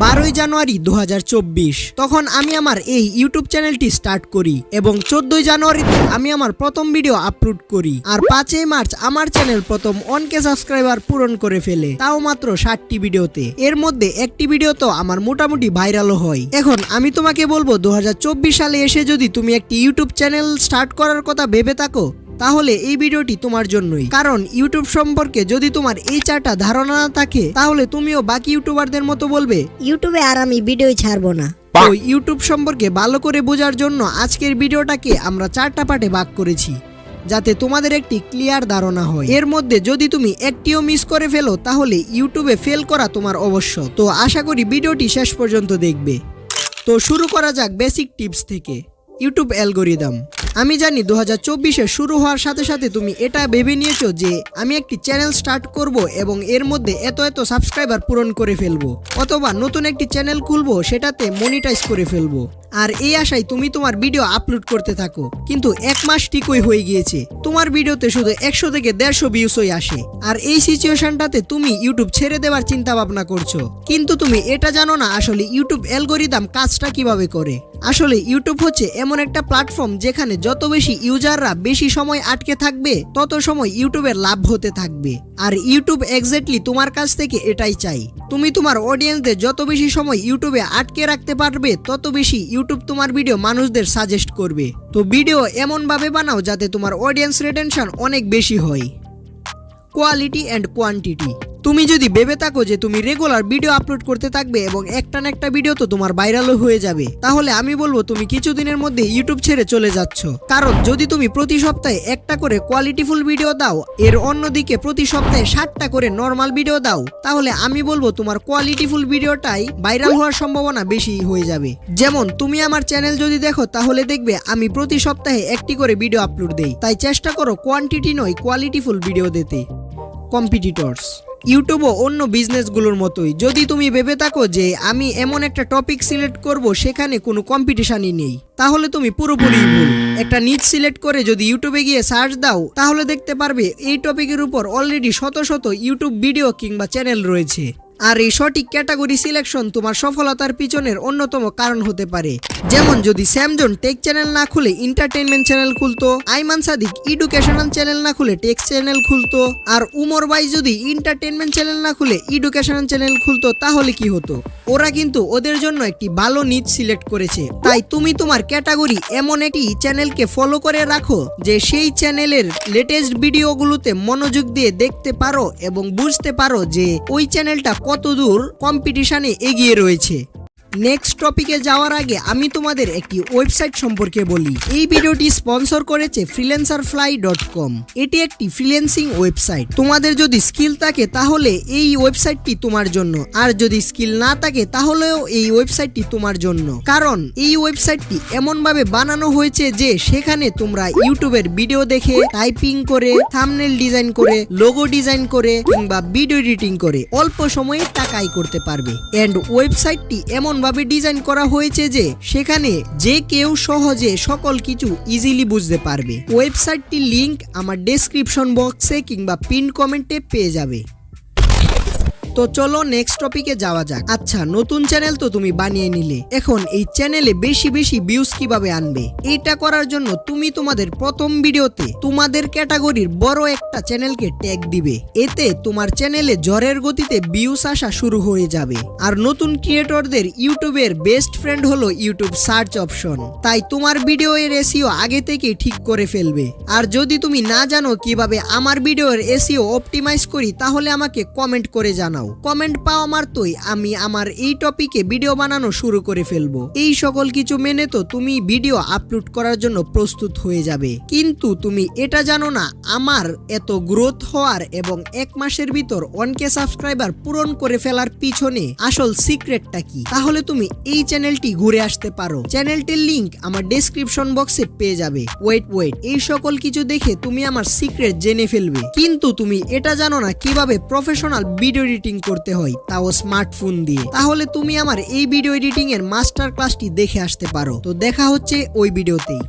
12 জানুয়ারি 2024 তখন আমি আমার এই ইউটিউব চ্যানেলটি স্টার্ট করি এবং 14 জানুয়ারিতে আমি আমার প্রথম ভিডিও আপলোড করি আর 5 মার্চ আমার চ্যানেল প্রথম 1K সাবস্ক্রাইবার পূরণ করে ফেলে, তাও মাত্র 60টি ভিডিওতে। এর মধ্যে একটি ভিডিও তো আমার মোটামুটি ভাইরালও হয়। এখন আমি তোমাকে বলবো 2024 সালে এসে যদি তুমি একটি ইউটিউব চ্যানেল স্টার্ট করার কথা ভেবে থাকো তাহলে এই ভিডিওটি তোমার জন্যই। কারণ ইউটিউব সম্পর্কে যদি তোমার এই চারটা ধারণা না থাকে তাহলে তুমিও বাকি ইউটিউবারদের মতো বলবে ইউটিউবে আর আমি ভিডিও ছাড়বো না। তো ইউটিউব সম্পর্কে ভালো করে বোঝার জন্য আজকের ভিডিওটাকে আমরা 4টা পার্টে ভাগ করেছি, যাতে তোমাদের একটি ক্লিয়ার ধারণা হয়। এর মধ্যে যদি তুমি একটিও মিস করে ফেলো তাহলে ইউটিউবে ফেল করা তোমার অবশ্য। তো আশা করি ভিডিওটি শেষ পর্যন্ত দেখবে। তো শুরু করা যাক বেসিক টিপস থেকে। YouTube algorithm. আমি জানি 2024-এ শুরু হওয়ার সাথে সাথে তুমি এটা ভেবে নিয়েছো যে আমি একটি চ্যানেল স্টার্ট করব এবং এর মধ্যে এত সাবস্ক্রাইবার পূরণ করে ফেলবো, অথবা নতুন একটি চ্যানেল খুলবো, সেটাতে মনিটাইজ করে ফেলবো। আর এই আশায় তুমি তোমার ভিডিও আপলোড করতে থাকো। কিন্তু 1 মাস ঠিকই হয়ে গিয়েছে, তোমার ভিডিওতে শুধু 100 থেকে 150 ভিউসই আসে। আর এই সিচুয়েশনটাতে তুমি ইউটিউব ছেড়ে দেওয়ার চিন্তা ভাবনা করছো। কিন্তু তুমি এটা জানো না আসলে ইউটিউব অ্যালগরিদম কাজটা কিভাবে করে। আসলে ইউটিউব হচ্ছে এমন একটা প্ল্যাটফর্ম যেখানে যত বেশি ইউজাররা বেশি সময় আটকে থাকবে তত সময় ইউটিউবের লাভ হতে থাকবে। আর ইউটিউব এক্স্যাক্টলি তোমার কাছ থেকে এটাই চাই। তুমি তোমার অডিয়েন্সদের যত বেশি সময় ইউটিউবে আটকে রাখতে পারবে তত বেশি ইউটিউব তোমার ভিডিও মানুষদের সাজেস্ট করবে। তো ভিডিও এমনভাবে বানাও যাতে তোমার অডিয়েন্স রিটেনশন অনেক বেশি হয়। Quality and quantity. তুমি যদি ভেবে থাকো যে তুমি রেগুলার ভিডিও আপলোড করতে থাকবে এবং একটা না একটা ভিডিও তো তোমার ভাইরালও হয়ে যাবে, তাহলে আমি বলবো তুমি কিছুদিনের মধ্যে ইউটিউব ছেড়ে চলে যাচ্ছ। কারণ যদি তুমি প্রতি সপ্তাহে একটা করে কোয়ালিটিফুল ভিডিও দাও, এর অন্যদিকে প্রতি সপ্তাহে 60টা করে নর্মাল ভিডিও দাও, তাহলে আমি বলবো তোমার কোয়ালিটিফুল ভিডিওটাই ভাইরাল হওয়ার সম্ভাবনা বেশি হয়ে যাবে। যেমন তুমি আমার চ্যানেল যদি দেখো তাহলে দেখবে আমি প্রতি সপ্তাহে একটি করে ভিডিও আপলোড দেই। তাই চেষ্টা করো কোয়ান্টিটি নয় কোয়ালিটিফুল ভিডিও দিতে। কম্পিটিটরস। ইউটিউবও অন্য বিজনেসগুলোর মতোই। যদি তুমি ভেবে থাকো যে আমি এমন একটা টপিক সিলেক্ট করব যেখানে কোনো কম্পিটিশনই নেই, তাহলে তুমি পুরোপুরি ভুল। একটা নিচ সিলেক্ট করে যদি ইউটিউবে গিয়ে সার্চ দাও তাহলে দেখতে পারবে এই টপিকের উপর অলরেডি শত ইউটিউব ভিডিও কিংবা চ্যানেল রয়েছে। আর এই সঠিক ক্যাটাগরি সিলেকশন তোমার সফলতার পিছনের অন্যতম কারণ হতে পারে। যেমন যদি স্যামজন টেক চ্যানেল না খুলে এন্টারটেইনমেন্ট চ্যানেল খুলতো, আইমান সাদিক এডুকেশনাল চ্যানেল না খুলে টেক চ্যানেল খুলতো, আর উমর ভাই যদি এন্টারটেইনমেন্ট চ্যানেল না খুলে এডুকেশনাল চ্যানেল খুলতো, তাহলে কি হতো? ওরা কিন্তু ওদের জন্য একটি ভালো নিচ সিলেক্ট করেছে। তাই তুমি তোমার ক্যাটাগরি এমন একটি চ্যানেলকে ফলো করে রাখো যে সেই চ্যানেলের লেটেস্ট ভিডিওগুলোতে মনোযোগ দিয়ে দেখতে পারো এবং বুঝতে পারো যে ওই চ্যানেলটা কতদূর কম্পিটিশনে এগিয়ে রয়েছে। নেক্সট টপিকে যাওয়ার আগে আমি তোমাদের একটি ওয়েবসাইট সম্পর্কে বলি। এই ভিডিওটি স্পন্সর করেছে freelancerfly.com। এটি একটি ফ্রিল্যান্সিং ওয়েবসাইট। তোমাদের যদি স্কিল থাকে তাহলে এই ওয়েবসাইটটি তোমার জন্য, আর যদি স্কিল না থাকে তাহলেও এই ওয়েবসাইটটি তোমার জন্য। কারণ এই ওয়েবসাইটটি এমনভাবে বানানো হয়েছে যে সেখানে তোমরা ইউটিউবের ভিডিও দেখে টাইপিং করে, থাম্বনেল ডিজাইন করে, লোগো ডিজাইন করে কিংবা ভিডিও এডিটিং করে অল্প সময়ে টাকা আয় করতে পারবে। এন্ড ওয়েবসাইটটি এমন ভাবে ডিজাইন করা হয়েছে যে সেখানে যে কেউ সহজে সকল কিছু ইজিলি বুঝতে পারবে। ওয়েবসাইটটির লিংক আমার ডেসক্রিপশন বক্সে কিংবা পিন কমেন্টে পেয়ে যাবে। তো চলো নেক্সট টপিকে যাওয়া যাক। আচ্ছা, নতুন চ্যানেল তো তুমি বানিয়ে নিলে, এখন এই চ্যানেলে বেশি ভিউজ কিভাবে আনবে? এইটা করার জন্য তুমি তোমাদের প্রথম ভিডিওতে তোমাদের ক্যাটাগরির বড় একটা চ্যানেলকে ট্যাগ দিবে। এতে তোমার চ্যানেলে ঝড়ের গতিতে ভিউজ আসা শুরু হয়ে যাবে। আর নতুন ক্রিয়েটরদের ইউটিউবের বেস্ট ফ্রেন্ড হলো ইউটিউব সার্চ অপশন। তাই তোমার ভিডিও এর এসইও আগে থেকেই ঠিক করে ফেলবে। আর যদি তুমি না জানো কিভাবে আমার ভিডিওর এসইও অপটিমাইজ করি তাহলে আমাকে কমেন্ট করে জানাও। কমেন্ট পাওয়া মাত্রই আমি আমার এই টপিকে ভিডিও বানানো শুরু করে ফেলবো। এই সকল কিছু মেনে তো তুমি ভিডিও আপলোড করার জন্য প্রস্তুত হয়ে যাবে। কিন্তু তুমি এটা জানো না আমার এত গ্রোথ হওয়ার এবং 1 মাসের ভিতর 1K সাবস্ক্রাইবার পূরণ করে ফেলার পিছনে আসল সিক্রেটটা কি? তাহলে তুমি এই চ্যানেলটি ঘুরে আসতে পারো। চ্যানেলটির লিংক আমার ডেসক্রিপশন বক্সে পেয়ে যাবে। ওয়েট, এই সকল কিছু দেখে তুমি আমার সিক্রেট জেনে ফেলবে। কিন্তু তুমি এটা জানো না কিভাবে প্রফেশনাল ভিডিও এডিটিং করতে হয়, তাও স্মার্টফোন দিয়ে। তাহলে তুমি আমার এই ভিডিও এডিটিং এর মাস্টার ক্লাসটি দেখে আসতে পারো। তো দেখা হচ্ছে ওই ভিডিওতেই।